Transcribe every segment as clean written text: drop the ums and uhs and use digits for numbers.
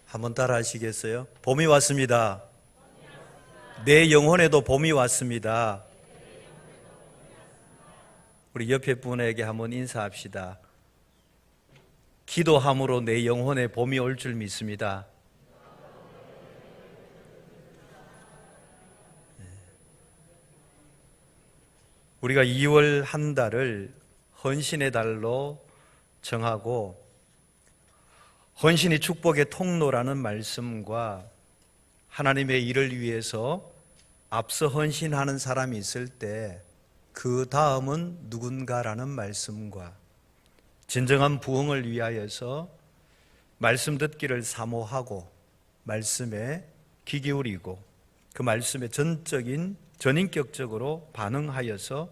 한번 따라 하시겠어요? 봄이 왔습니다. 내 영혼에도 봄이 왔습니다. 우리 옆에 분에게 한번 인사합시다. 기도함으로 내 영혼에 봄이 올 줄 믿습니다. 우리가 2월 한 달을 헌신의 달로 정하고 헌신이 축복의 통로라는 말씀과 하나님의 일을 위해서 앞서 헌신하는 사람이 있을 때 그 다음은 누군가라는 말씀과 진정한 부흥을 위하여서 말씀 듣기를 사모하고 말씀에 귀 기울이고 그 말씀에 전인격적으로 반응하여서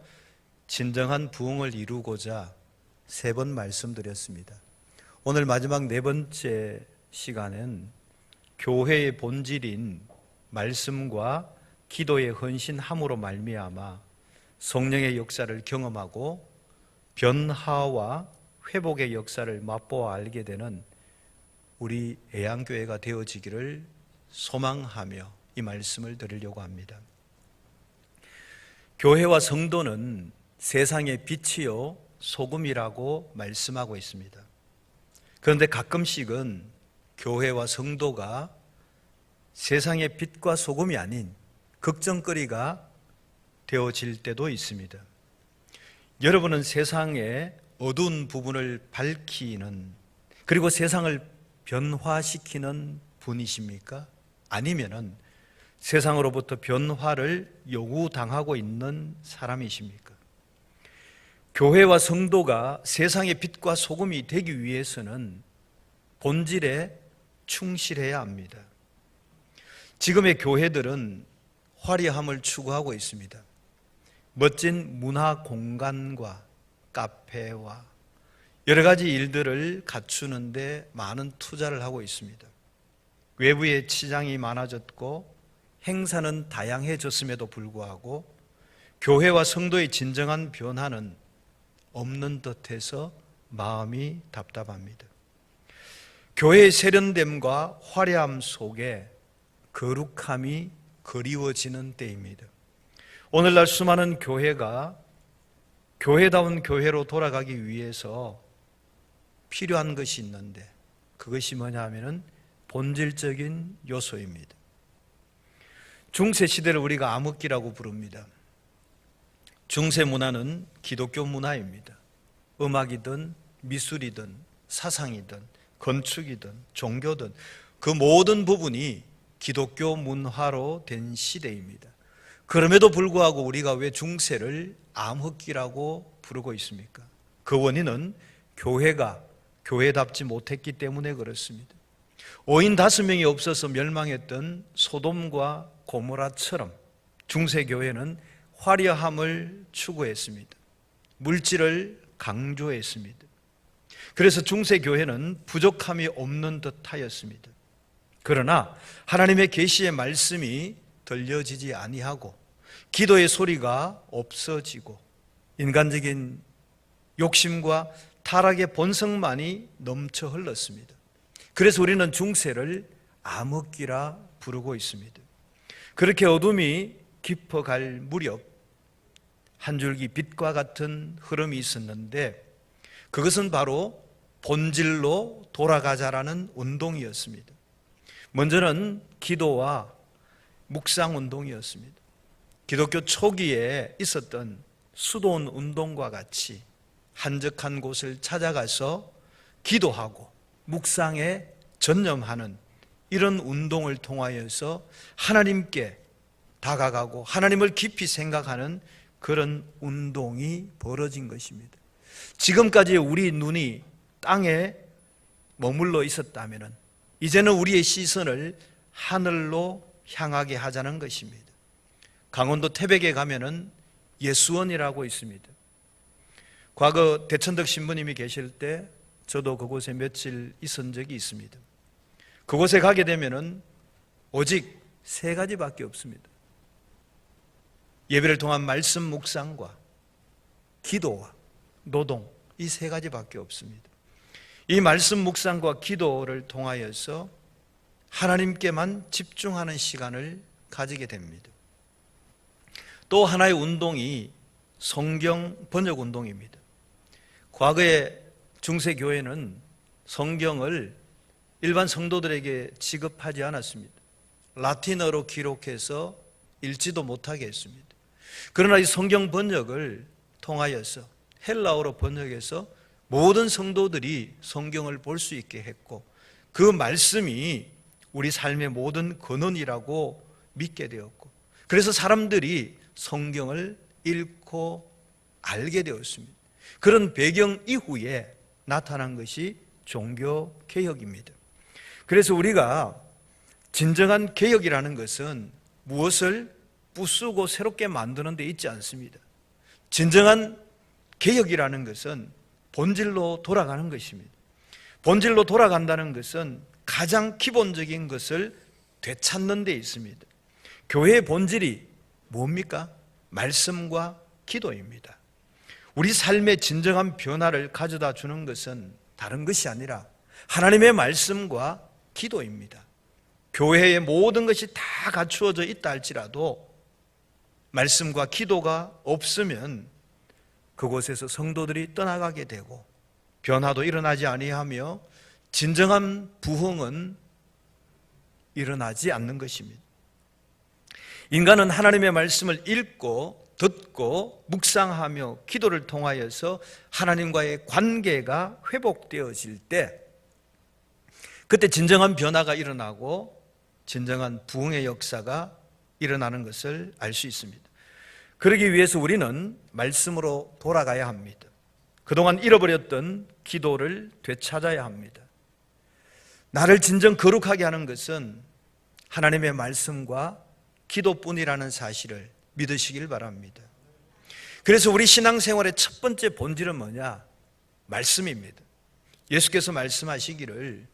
진정한 부흥을 이루고자 3번 말씀드렸습니다. 오늘 마지막 4번째 시간은 교회의 본질인 말씀과 기도의 헌신함으로 말미암아 성령의 역사를 경험하고 변화와 회복의 역사를 맛보아 알게 되는 우리 애양교회가 되어지기를 소망하며 이 말씀을 드리려고 합니다. 교회와 성도는 세상의 빛이요 소금이라고 말씀하고 있습니다. 그런데 가끔씩은 교회와 성도가 세상의 빛과 소금이 아닌 걱정거리가 되어질 때도 있습니다. 여러분은 세상의 어두운 부분을 밝히는 그리고 세상을 변화시키는 분이십니까? 아니면은 세상으로부터 변화를 요구당하고 있는 사람이십니까? 교회와 성도가 세상의 빛과 소금이 되기 위해서는 본질에 충실해야 합니다. 지금의 교회들은 화려함을 추구하고 있습니다. 멋진 문화 공간과 카페와 여러 가지 일들을 갖추는데 많은 투자를 하고 있습니다. 외부의 치장이 많아졌고 행사는 다양해졌음에도 불구하고 교회와 성도의 진정한 변화는 없는 듯해서 마음이 답답합니다. 교회의 세련됨과 화려함 속에 거룩함이 그리워지는 때입니다. 오늘날 수많은 교회가 교회다운 교회로 돌아가기 위해서 필요한 것이 있는데 그것이 뭐냐 하면은 본질적인 요소입니다. 중세 시대를 우리가 암흑기라고 부릅니다. 중세 문화는 기독교 문화입니다. 음악이든 미술이든 사상이든 건축이든 종교든 그 모든 부분이 기독교 문화로 된 시대입니다. 그럼에도 불구하고 우리가 왜 중세를 암흑기라고 부르고 있습니까? 그 원인은 교회가 교회답지 못했기 때문에 그렇습니다. 5인 5명이 없어서 멸망했던 소돔과 고모라처럼 중세교회는 화려함을 추구했습니다. 물질을 강조했습니다. 그래서 중세교회는 부족함이 없는 듯하였습니다. 그러나 하나님의 계시의 말씀이 들려지지 아니하고 기도의 소리가 없어지고 인간적인 욕심과 타락의 본성만이 넘쳐 흘렀습니다. 그래서 우리는 중세를 암흑기라 부르고 있습니다. 그렇게 어둠이 깊어갈 무렵 한 줄기 빛과 같은 흐름이 있었는데 그것은 바로 본질로 돌아가자라는 운동이었습니다. 먼저는 기도와 묵상 운동이었습니다. 기독교 초기에 있었던 수도원 운동과 같이 한적한 곳을 찾아가서 기도하고 묵상에 전념하는 이런 운동을 통하여서 하나님께 다가가고 하나님을 깊이 생각하는 그런 운동이 벌어진 것입니다. 지금까지 우리 눈이 땅에 머물러 있었다면 이제는 우리의 시선을 하늘로 향하게 하자는 것입니다. 강원도 태백에 가면은 예수원이라고 있습니다. 과거 대천덕 신부님이 계실 때 저도 그곳에 며칠 있은 적이 있습니다. 그곳에 가게 되면은 오직 3가지밖에 없습니다. 예배를 통한 말씀 묵상과 기도와 노동, 이 3가지밖에 없습니다. 이 말씀 묵상과 기도를 통하여서 하나님께만 집중하는 시간을 가지게 됩니다. 또 하나의 운동이 성경 번역 운동입니다. 과거에 중세교회는 성경을 일반 성도들에게 지급하지 않았습니다. 라틴어로 기록해서 읽지도 못하게 했습니다. 그러나 이 성경 번역을 통하여서 헬라어로 번역해서 모든 성도들이 성경을 볼 수 있게 했고, 그 말씀이 우리 삶의 모든 근원이라고 믿게 되었고, 그래서 사람들이 성경을 읽고 알게 되었습니다. 그런 배경 이후에 나타난 것이 종교개혁입니다. 그래서 우리가 진정한 개혁이라는 것은 무엇을 부수고 새롭게 만드는 데 있지 않습니다. 진정한 개혁이라는 것은 본질로 돌아가는 것입니다. 본질로 돌아간다는 것은 가장 기본적인 것을 되찾는 데 있습니다. 교회의 본질이 뭡니까? 말씀과 기도입니다. 우리 삶의 진정한 변화를 가져다 주는 것은 다른 것이 아니라 하나님의 말씀과 기도입니다. 교회의 모든 것이 다 갖추어져 있다 할지라도 말씀과 기도가 없으면 그곳에서 성도들이 떠나가게 되고 변화도 일어나지 아니하며 진정한 부흥은 일어나지 않는 것입니다. 인간은 하나님의 말씀을 읽고 듣고 묵상하며 기도를 통하여서 하나님과의 관계가 회복되어질 때, 그때 진정한 변화가 일어나고 진정한 부흥의 역사가 일어나는 것을 알 수 있습니다. 그러기 위해서 우리는 말씀으로 돌아가야 합니다. 그동안 잃어버렸던 기도를 되찾아야 합니다. 나를 진정 거룩하게 하는 것은 하나님의 말씀과 기도뿐이라는 사실을 믿으시길 바랍니다. 그래서 우리 신앙생활의 첫 번째 본질은 뭐냐? 말씀입니다. 예수께서 말씀하시기를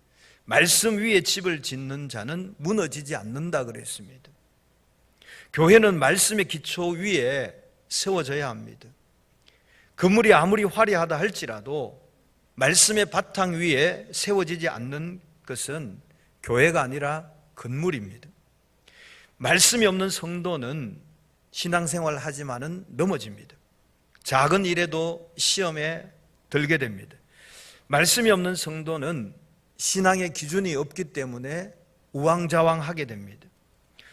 말씀 위에 집을 짓는 자는 무너지지 않는다 그랬습니다. 교회는 말씀의 기초 위에 세워져야 합니다. 건물이 아무리 화려하다 할지라도 말씀의 바탕 위에 세워지지 않는 것은 교회가 아니라 건물입니다. 말씀이 없는 성도는 신앙생활을 하지만은 넘어집니다. 작은 일에도 시험에 들게 됩니다. 말씀이 없는 성도는 신앙의 기준이 없기 때문에 우왕좌왕하게 됩니다.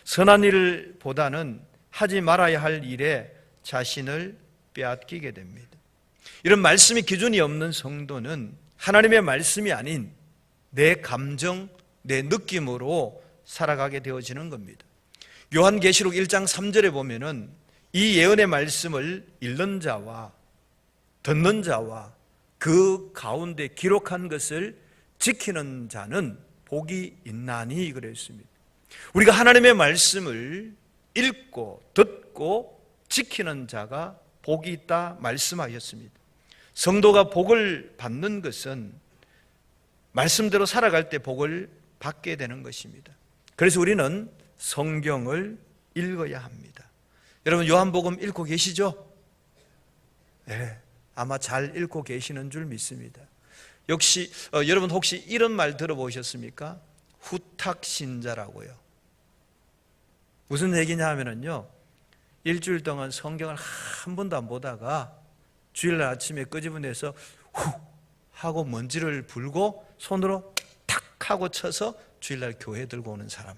선한 일을 보다는 하지 말아야 할 일에 자신을 빼앗기게 됩니다. 이런 말씀이 기준이 없는 성도는 하나님의 말씀이 아닌 내 감정, 내 느낌으로 살아가게 되어지는 겁니다. 요한계시록 1장 3절에 보면은 이 예언의 말씀을 읽는 자와 듣는 자와 그 가운데 기록한 것을 지키는 자는 복이 있나니 그랬습니다. 우리가 하나님의 말씀을 읽고 듣고 지키는 자가 복이 있다 말씀하셨습니다. 성도가 복을 받는 것은 말씀대로 살아갈 때 복을 받게 되는 것입니다. 그래서 우리는 성경을 읽어야 합니다. 여러분 요한복음 읽고 계시죠? 네, 아마 잘 읽고 계시는 줄 믿습니다. 역시 여러분 혹시 이런 말 들어보셨습니까? 후탁신자라고요. 무슨 얘기냐 하면은요, 일주일 동안 성경을 한 번도 안 보다가 주일날 아침에 끄집어내서 후 하고 먼지를 불고 손으로 탁 하고 쳐서 주일날 교회 들고 오는 사람,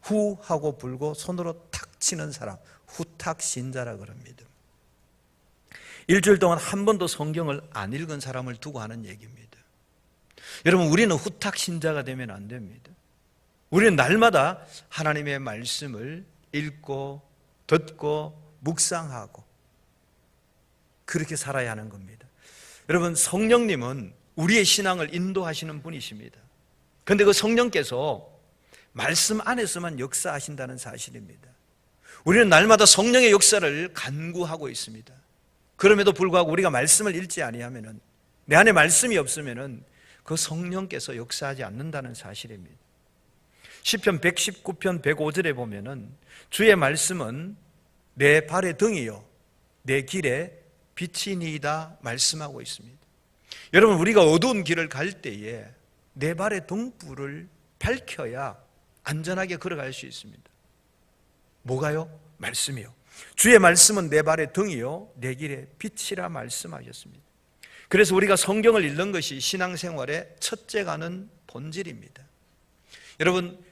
후 하고 불고 손으로 탁 치는 사람, 후탁신자라 그럽니다. 일주일 동안 한 번도 성경을 안 읽은 사람을 두고 하는 얘기입니다. 여러분 우리는 후탁신자가 되면 안 됩니다. 우리는 날마다 하나님의 말씀을 읽고 듣고 묵상하고 그렇게 살아야 하는 겁니다. 여러분 성령님은 우리의 신앙을 인도하시는 분이십니다. 그런데 그 성령께서 말씀 안에서만 역사하신다는 사실입니다. 우리는 날마다 성령의 역사를 간구하고 있습니다. 그럼에도 불구하고 우리가 말씀을 읽지 아니하면은, 내 안에 말씀이 없으면은 그 성령께서 역사하지 않는다는 사실입니다. 시편 119편 105절에 보면은 주의 말씀은 내 발의 등이요 내 길에 빛이니이다 말씀하고 있습니다. 여러분 우리가 어두운 길을 갈 때에 내 발의 등불을 밝혀야 안전하게 걸어갈 수 있습니다. 뭐가요? 말씀이요. 주의 말씀은 내 발의 등이요 내 길의 빛이라 말씀하셨습니다. 그래서 우리가 성경을 읽는 것이 신앙생활의 첫째 가는 본질입니다. 여러분,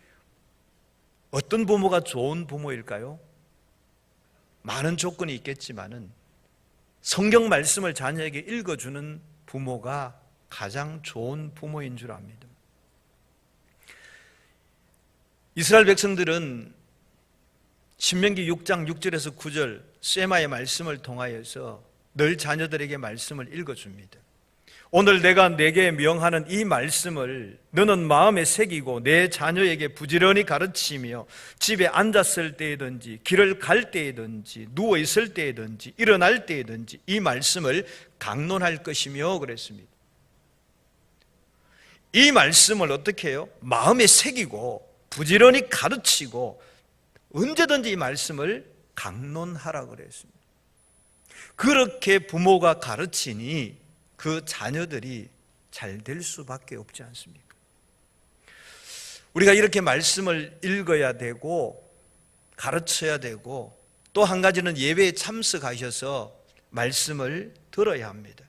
어떤 부모가 좋은 부모일까요? 많은 조건이 있겠지만은 성경 말씀을 자녀에게 읽어주는 부모가 가장 좋은 부모인 줄 압니다. 이스라엘 백성들은 신명기 6장 6절에서 9절 쉐마의 말씀을 통하여서 늘 자녀들에게 말씀을 읽어줍니다. 오늘 내가 내게 명하는 이 말씀을 너는 마음에 새기고 내 자녀에게 부지런히 가르치며 집에 앉았을 때이든지 길을 갈 때이든지 누워 있을 때이든지 일어날 때이든지 이 말씀을 강론할 것이며 그랬습니다. 이 말씀을 어떻게 해요? 마음에 새기고 부지런히 가르치고 언제든지 이 말씀을 강론하라 그랬습니다. 그렇게 부모가 가르치니 그 자녀들이 잘 될 수밖에 없지 않습니까? 우리가 이렇게 말씀을 읽어야 되고 가르쳐야 되고 또 한 가지는 예배에 참석하셔서 말씀을 들어야 합니다.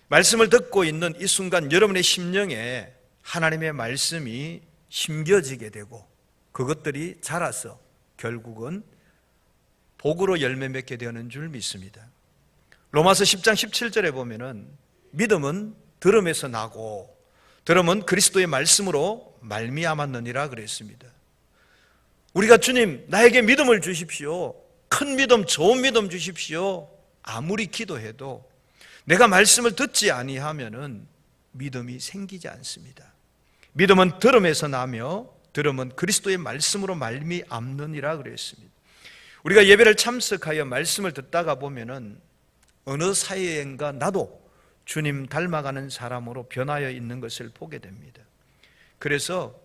말씀을 듣고 있는 이 순간 여러분의 심령에 하나님의 말씀이 심겨지게 되고 그것들이 자라서 결국은 복으로 열매 맺게 되는 줄 믿습니다. 로마서 10장 17절에 보면은 믿음은 들음에서 나고 들음은 그리스도의 말씀으로 말미암았느니라 그랬습니다. 우리가 주님 나에게 믿음을 주십시오, 큰 믿음, 좋은 믿음 주십시오 아무리 기도해도 내가 말씀을 듣지 아니하면은 믿음이 생기지 않습니다. 믿음은 들음에서 나며 들음은 그리스도의 말씀으로 말미암느니라 그랬습니다. 우리가 예배를 참석하여 말씀을 듣다가 보면은 어느 사이엔가 나도 주님 닮아가는 사람으로 변하여 있는 것을 보게 됩니다. 그래서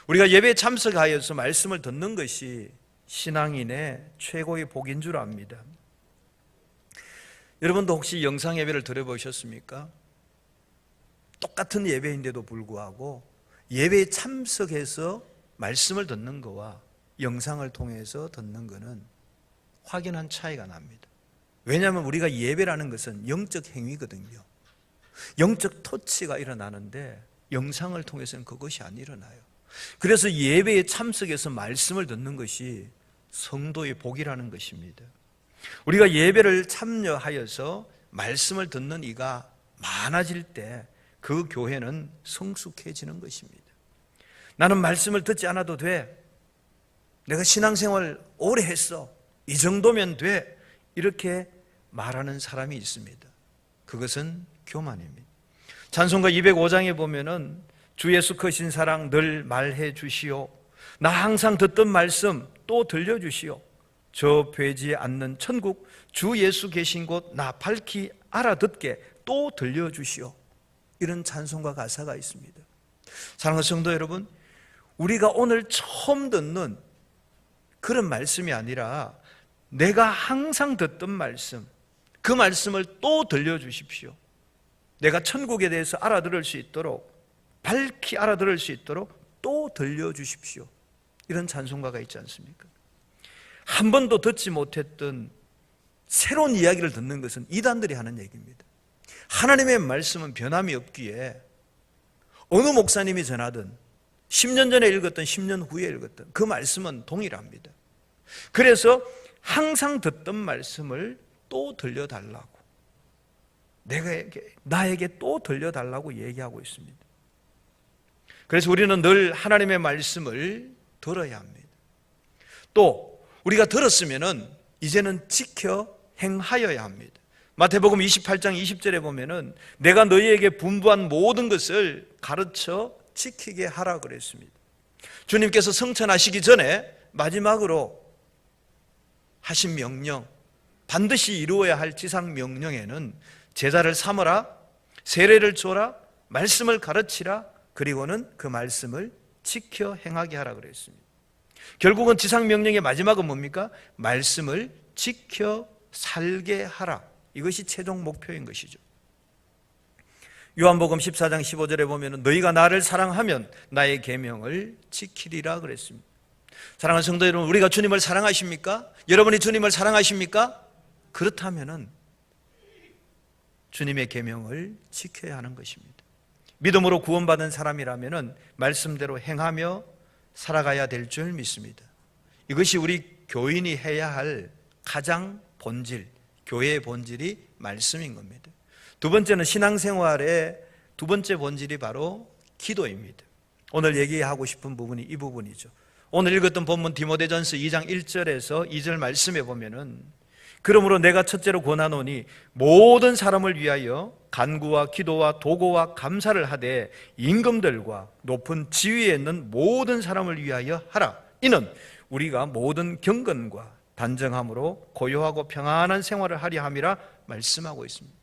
우리가 예배에 참석하여서 말씀을 듣는 것이 신앙인의 최고의 복인 줄 압니다. 여러분도 혹시 영상 예배를 들어보셨습니까? 똑같은 예배인데도 불구하고 예배에 참석해서 말씀을 듣는 거와 영상을 통해서 듣는 거는 확연한 차이가 납니다. 왜냐하면 우리가 예배라는 것은 영적 행위거든요. 영적 터치가 일어나는데 영상을 통해서는 그것이 안 일어나요. 그래서 예배에 참석해서 말씀을 듣는 것이 성도의 복이라는 것입니다. 우리가 예배를 참여하여서 말씀을 듣는 이가 많아질 때 그 교회는 성숙해지는 것입니다. 나는 말씀을 듣지 않아도 돼, 내가 신앙생활 오래 했어, 이 정도면 돼, 이렇게 말하는 사람이 있습니다. 그것은 교만입니다. 찬송가 205장에 보면은 주 예수 크신 사랑 늘 말해 주시오, 나 항상 듣던 말씀 또 들려주시오, 저 배지 않는 천국 주 예수 계신 곳 나 밝히 알아듣게 또 들려주시오, 이런 찬송가 가사가 있습니다. 사랑하는 성도 여러분, 우리가 오늘 처음 듣는 그런 말씀이 아니라 내가 항상 듣던 말씀, 그 말씀을 또 들려주십시오. 내가 천국에 대해서 알아들을 수 있도록, 밝히 알아들을 수 있도록 또 들려주십시오, 이런 찬송가가 있지 않습니까? 한 번도 듣지 못했던 새로운 이야기를 듣는 것은 이단들이 하는 얘기입니다. 하나님의 말씀은 변함이 없기에 어느 목사님이 전하든 10년 전에 읽었던 10년 후에 읽었던 그 말씀은 동일합니다. 그래서 항상 듣던 말씀을 또 들려달라고, 나에게 또 들려달라고 얘기하고 있습니다. 그래서 우리는 늘 하나님의 말씀을 들어야 합니다. 또 우리가 들었으면은 이제는 지켜 행하여야 합니다. 마태복음 28장 20절에 보면은 내가 너희에게 분부한 모든 것을 가르쳐 지키게 하라 그랬습니다. 주님께서 성천하시기 전에 마지막으로 하신 명령, 반드시 이루어야 할 지상 명령에는 제자를 삼으라, 세례를 줘라, 말씀을 가르치라, 그리고는 그 말씀을 지켜 행하게 하라 그랬습니다. 결국은 지상 명령의 마지막은 뭡니까? 말씀을 지켜 살게 하라, 이것이 최종 목표인 것이죠. 요한복음 14장 15절에 보면 너희가 나를 사랑하면 나의 계명을 지키리라 그랬습니다. 사랑하는 성도 여러분, 우리가 주님을 사랑하십니까? 여러분이 주님을 사랑하십니까? 그렇다면 주님의 계명을 지켜야 하는 것입니다. 믿음으로 구원받은 사람이라면 말씀대로 행하며 살아가야 될 줄 믿습니다. 이것이 우리 교인이 해야 할 가장 본질, 교회의 본질이 말씀인 겁니다. 두 번째는 신앙생활의 두 번째 본질이 바로 기도입니다. 오늘 얘기하고 싶은 부분이 이 부분이죠. 오늘 읽었던 본문 디모데전서 2장 1절에서 2절 말씀에 보면은 그러므로 내가 첫째로 권하노니 모든 사람을 위하여 간구와 기도와 도고와 감사를 하되 임금들과 높은 지위에 있는 모든 사람을 위하여 하라. 이는 우리가 모든 경건과 단정함으로 고요하고 평안한 생활을 하려 함이라 말씀하고 있습니다.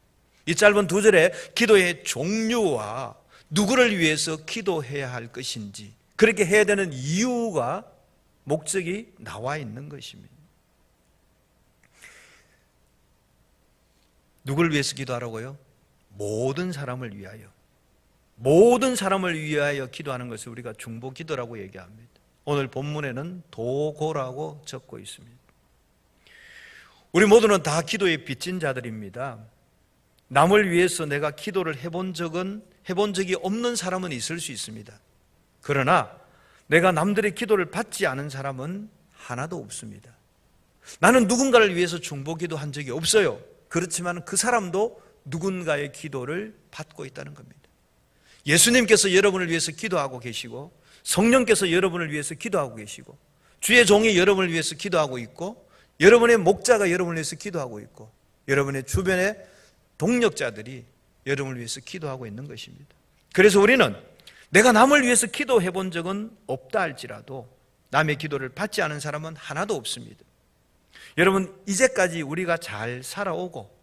이 짧은 두 절에 기도의 종류와 누구를 위해서 기도해야 할 것인지, 그렇게 해야 되는 이유가, 목적이 나와 있는 것입니다. 누구를 위해서 기도하라고요? 모든 사람을 위하여. 모든 사람을 위하여 기도하는 것을 우리가 중보 기도라고 얘기합니다. 오늘 본문에는 도고라고 적고 있습니다. 우리 모두는 다 기도에 빚진 자들입니다. 남을 위해서 내가 기도를 해본 적이 없는 사람은 있을 수 있습니다. 그러나 내가 남들의 기도를 받지 않은 사람은 하나도 없습니다. 나는 누군가를 위해서 중보 기도한 적이 없어요. 그렇지만 그 사람도 누군가의 기도를 받고 있다는 겁니다. 예수님께서 여러분을 위해서 기도하고 계시고, 성령께서 여러분을 위해서 기도하고 계시고, 주의 종이 여러분을 위해서 기도하고 있고, 여러분의 목자가 여러분을 위해서 기도하고 있고, 여러분의 주변의 동력자들이 여러분을 위해서 기도하고 있는 것입니다. 그래서 우리는 내가 남을 위해서 기도해 본 적은 없다 할지라도 남의 기도를 받지 않은 사람은 하나도 없습니다. 여러분, 이제까지 우리가 잘 살아오고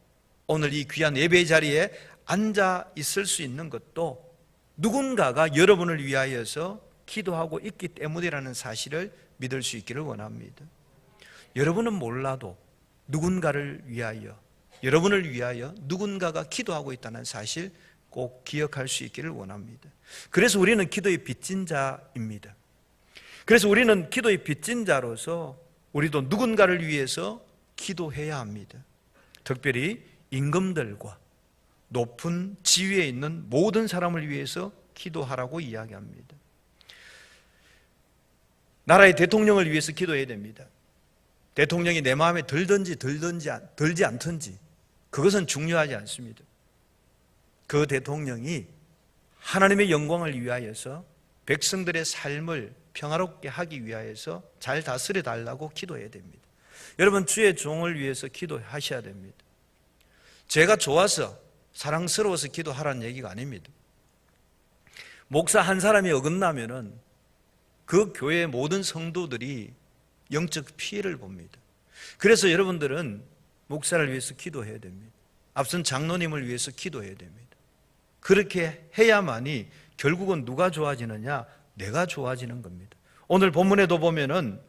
오늘 이 귀한 예배의 자리에 앉아 있을 수 있는 것도 누군가가 여러분을 위하여서 기도하고 있기 때문이라는 사실을 믿을 수 있기를 원합니다. 여러분은 몰라도 누군가를 위하여, 여러분을 위하여 누군가가 기도하고 있다는 사실 꼭 기억할 수 있기를 원합니다. 그래서 우리는 기도의 빚진 자입니다. 그래서 우리는 기도의 빚진 자로서 우리도 누군가를 위해서 기도해야 합니다. 특별히 임금들과 높은 지위에 있는 모든 사람을 위해서 기도하라고 이야기합니다. 나라의 대통령을 위해서 기도해야 됩니다. 대통령이 내 마음에 들든지 들지 않든지 그것은 중요하지 않습니다. 그 대통령이 하나님의 영광을 위하여서 백성들의 삶을 평화롭게 하기 위하여서 잘 다스려 달라고 기도해야 됩니다. 여러분, 주의 종을 위해서 기도하셔야 됩니다. 제가 좋아서 사랑스러워서 기도하라는 얘기가 아닙니다. 목사 한 사람이 어긋나면은 그 교회의 모든 성도들이 영적 피해를 봅니다. 그래서 여러분들은 목사를 위해서 기도해야 됩니다. 앞선 장로님을 위해서 기도해야 됩니다. 그렇게 해야만이 결국은 누가 좋아지느냐? 내가 좋아지는 겁니다. 오늘 본문에도 보면은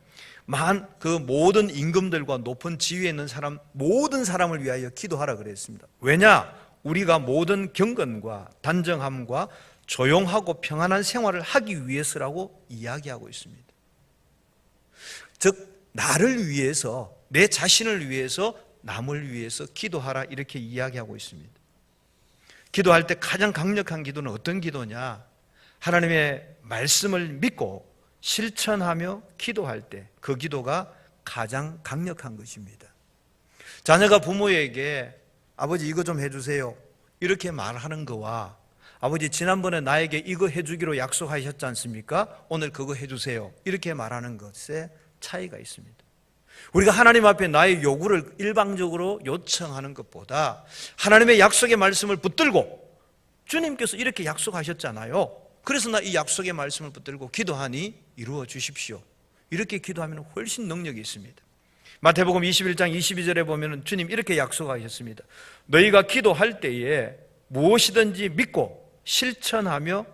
그 모든 임금들과 높은 지위에 있는 사람, 모든 사람을 위하여 기도하라 그랬습니다. 왜냐? 우리가 모든 경건과 단정함과 조용하고 평안한 생활을 하기 위해서라고 이야기하고 있습니다. 즉, 나를 위해서, 내 자신을 위해서, 남을 위해서 기도하라, 이렇게 이야기하고 있습니다. 기도할 때 가장 강력한 기도는 어떤 기도냐? 하나님의 말씀을 믿고 실천하며 기도할 때 그 기도가 가장 강력한 것입니다. 자녀가 부모에게 아버지 이거 좀 해주세요 이렇게 말하는 거와 아버지 지난번에 나에게 이거 해주기로 약속하셨지 않습니까? 오늘 그거 해주세요 이렇게 말하는 것에 차이가 있습니다. 우리가 하나님 앞에 나의 요구를 일방적으로 요청하는 것보다 하나님의 약속의 말씀을 붙들고 주님께서 이렇게 약속하셨잖아요. 그래서 나 이 약속의 말씀을 붙들고 기도하니 이루어 주십시오. 이렇게 기도하면 훨씬 능력이 있습니다. 마태복음 21장 22절에 보면 주님 이렇게 약속하셨습니다. 너희가 기도할 때에 무엇이든지 믿고 실천하며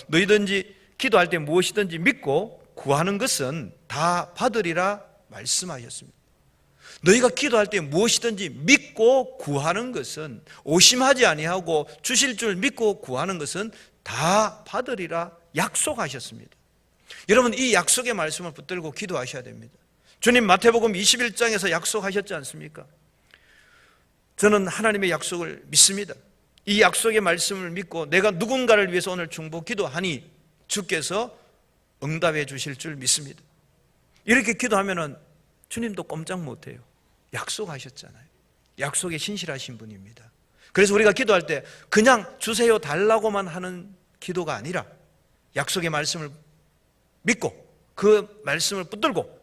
너희든지 기도할 때 무엇이든지 믿고 구하는 것은 다 받으리라 말씀하셨습니다. 너희가 기도할 때 무엇이든지 믿고 구하는 것은, 오심하지 아니하고 주실 줄 믿고 구하는 것은 다 받으리라 약속하셨습니다. 여러분, 이 약속의 말씀을 붙들고 기도하셔야 됩니다. 주님 마태복음 21장에서 약속하셨지 않습니까? 저는 하나님의 약속을 믿습니다. 이 약속의 말씀을 믿고 내가 누군가를 위해서 오늘 중보 기도하니 주께서 응답해 주실 줄 믿습니다. 이렇게 기도하면은 주님도 꼼짝 못해요. 약속하셨잖아요. 약속에 신실하신 분입니다. 그래서 우리가 기도할 때 그냥 주세요 달라고만 하는 기도가 아니라 약속의 말씀을 믿고 그 말씀을 붙들고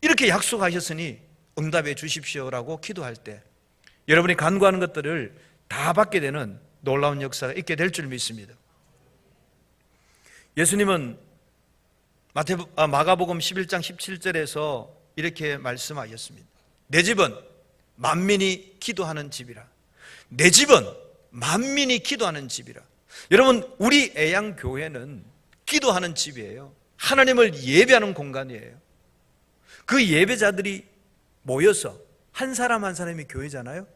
이렇게 약속하셨으니 응답해 주십시오라고 기도할 때 여러분이 간구하는 것들을 다 받게 되는 놀라운 역사가 있게 될 줄 믿습니다. 예수님은 마가복음 11장 17절에서 이렇게 말씀하셨습니다. 내 집은 만민이 기도하는 집이라. 내 집은 만민이 기도하는 집이라. 여러분, 우리 애양교회는 기도하는 집이에요. 하나님을 예배하는 공간이에요. 그 예배자들이 모여서, 한 사람 한 사람이 교회잖아요.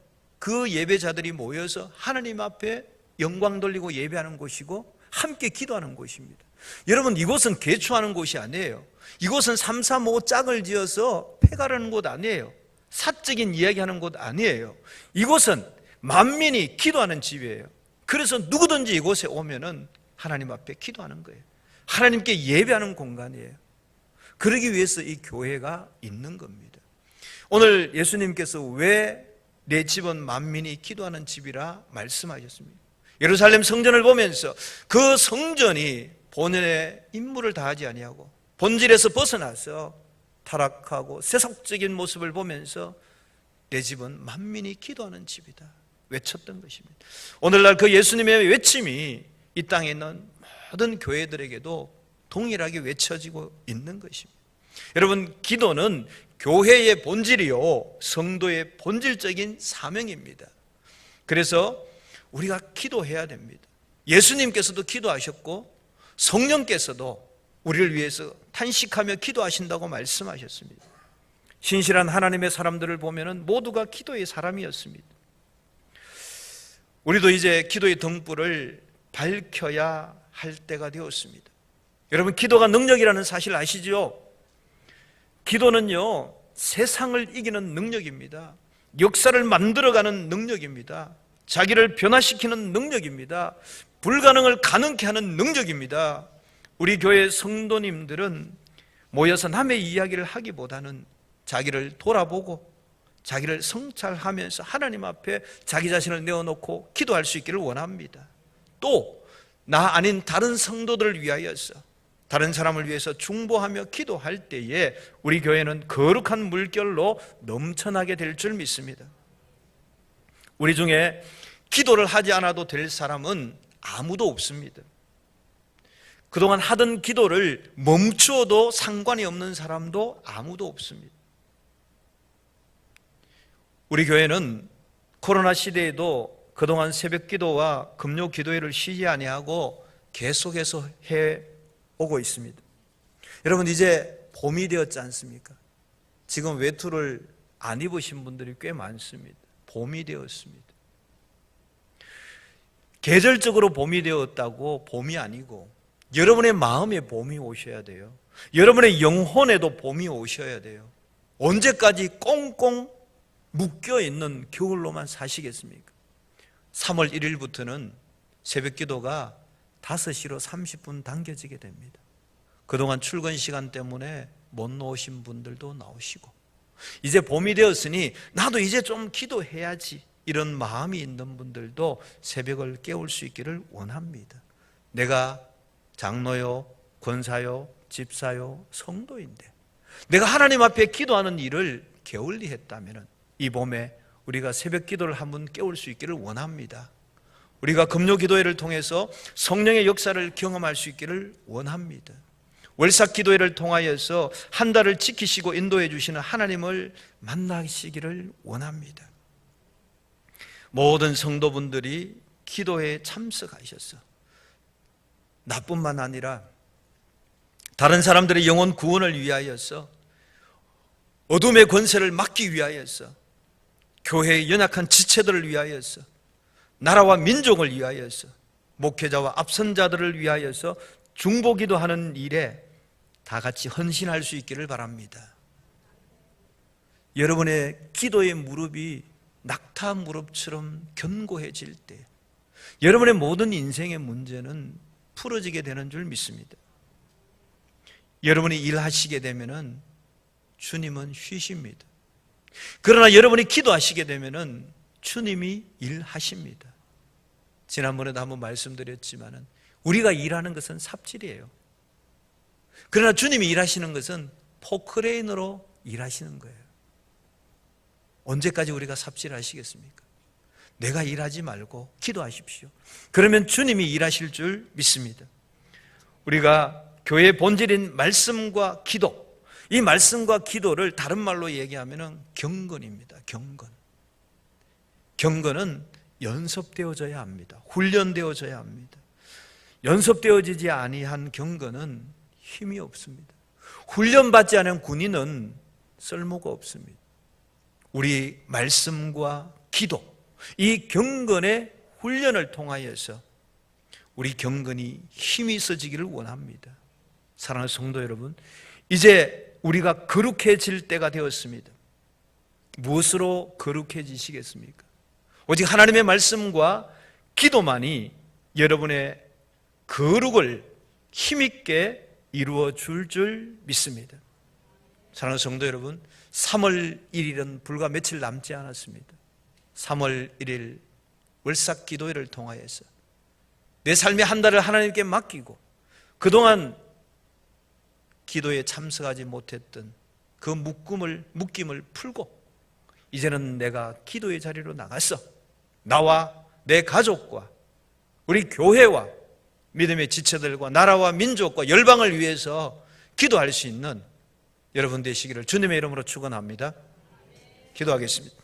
그 예배자들이 모여서 하나님 앞에 영광 돌리고 예배하는 곳이고 함께 기도하는 곳입니다. 여러분, 이곳은 개추하는 곳이 아니에요. 이곳은 335 짝을 지어서 패가르는 곳 아니에요. 사적인 이야기하는 곳 아니에요. 이곳은 만민이 기도하는 집이에요. 그래서 누구든지 이곳에 오면은 하나님 앞에 기도하는 거예요. 하나님께 예배하는 공간이에요. 그러기 위해서 이 교회가 있는 겁니다. 오늘 예수님께서 왜 내 집은 만민이 기도하는 집이라 말씀하셨습니다. 예루살렘 성전을 보면서 그 성전이 본연의 임무를 다하지 아니하고 본질에서 벗어나서 타락하고 세속적인 모습을 보면서 내 집은 만민이 기도하는 집이다 외쳤던 것입니다. 오늘날 그 예수님의 외침이 이 땅에 있는 모든 교회들에게도 동일하게 외쳐지고 있는 것입니다. 여러분, 기도는 교회의 본질이요 성도의 본질적인 사명입니다. 그래서 우리가 기도해야 됩니다. 예수님께서도 기도하셨고 성령께서도 우리를 위해서 탄식하며 기도하신다고 말씀하셨습니다. 신실한 하나님의 사람들을 보면 모두가 기도의 사람이었습니다. 우리도 이제 기도의 등불을 밝혀야 할 때가 되었습니다. 여러분, 기도가 능력이라는 사실 아시죠? 기도는요, 세상을 이기는 능력입니다. 역사를 만들어가는 능력입니다. 자기를 변화시키는 능력입니다. 불가능을 가능케 하는 능력입니다. 우리 교회 성도님들은 모여서 남의 이야기를 하기보다는 자기를 돌아보고 자기를 성찰하면서 하나님 앞에 자기 자신을 내어놓고 기도할 수 있기를 원합니다. 또 나 아닌 다른 성도들을 위하여서 다른 사람을 위해서 중보하며 기도할 때에 우리 교회는 거룩한 물결로 넘쳐나게 될 줄 믿습니다. 우리 중에 기도를 하지 않아도 될 사람은 아무도 없습니다. 그동안 하던 기도를 멈추어도 상관이 없는 사람도 아무도 없습니다. 우리 교회는 코로나 시대에도 그동안 새벽 기도와 금요 기도회를 쉬지 아니하고 계속해서 해오고 있습니다. 여러분, 이제 봄이 되었지 않습니까? 지금 외투를 안 입으신 분들이 꽤 많습니다. 봄이 되었습니다. 계절적으로 봄이 되었다고 봄이 아니고 여러분의 마음에 봄이 오셔야 돼요. 여러분의 영혼에도 봄이 오셔야 돼요. 언제까지 꽁꽁 묶여있는 겨울로만 사시겠습니까? 3월 1일부터는 새벽 기도가 5시로 30분 당겨지게 됩니다. 그동안 출근 시간 때문에 못 나오신 분들도 나오시고 이제 봄이 되었으니 나도 이제 좀 기도해야지 이런 마음이 있는 분들도 새벽을 깨울 수 있기를 원합니다. 내가 장로요, 권사요, 집사요, 성도인데 내가 하나님 앞에 기도하는 일을 게을리 했다면 이 봄에 우리가 새벽 기도를 한번 깨울 수 있기를 원합니다. 우리가 금요 기도회를 통해서 성령의 역사를 경험할 수 있기를 원합니다. 월삭 기도회를 통하여서 한 달을 지키시고 인도해 주시는 하나님을 만나시기를 원합니다. 모든 성도분들이 기도회에 참석하셔서 나뿐만 아니라 다른 사람들의 영혼 구원을 위하여서 어둠의 권세를 막기 위하여서, 교회의 연약한 지체들을 위하여서, 나라와 민족을 위하여서, 목회자와 앞선자들을 위하여서 중보기도 하는 일에 다 같이 헌신할 수 있기를 바랍니다. 여러분의 기도의 무릎이 낙타 무릎처럼 견고해질 때 여러분의 모든 인생의 문제는 풀어지게 되는 줄 믿습니다. 여러분이 일하시게 되면은 주님은 쉬십니다. 그러나 여러분이 기도하시게 되면은 주님이 일하십니다. 지난번에도 한번 말씀드렸지만은 우리가 일하는 것은 삽질이에요. 그러나 주님이 일하시는 것은 포크레인으로 일하시는 거예요. 언제까지 우리가 삽질하시겠습니까? 내가 일하지 말고 기도하십시오. 그러면 주님이 일하실 줄 믿습니다. 우리가 교회의 본질인 말씀과 기도, 이 말씀과 기도를 다른 말로 얘기하면 경건입니다. 경건은 연습되어져야 합니다. 훈련되어져야 합니다. 연습되어지지 아니한 경건은 힘이 없습니다. 훈련받지 않은 군인은 쓸모가 없습니다. 우리 말씀과 기도, 이 경건의 훈련을 통하여서 우리 경건이 힘이 있어지기를 원합니다. 사랑하는 성도 여러분, 이제 우리가 거룩해질 때가 되었습니다. 무엇으로 거룩해지시겠습니까? 오직 하나님의 말씀과 기도만이 여러분의 거룩을 힘있게 이루어 줄 믿습니다. 사랑하는 성도 여러분, 3월 1일은 불과 며칠 남지 않았습니다. 3월 1일 월삭 기도회를 통하여서 내 삶의 한 달을 하나님께 맡기고 그동안 기도에 참석하지 못했던 그 묶임을 풀고 이제는 내가 기도의 자리로 나가서 나와 내 가족과 우리 교회와 믿음의 지체들과 나라와 민족과 열방을 위해서 기도할 수 있는 여러분 되시기를 주님의 이름으로 축원합니다. 기도하겠습니다.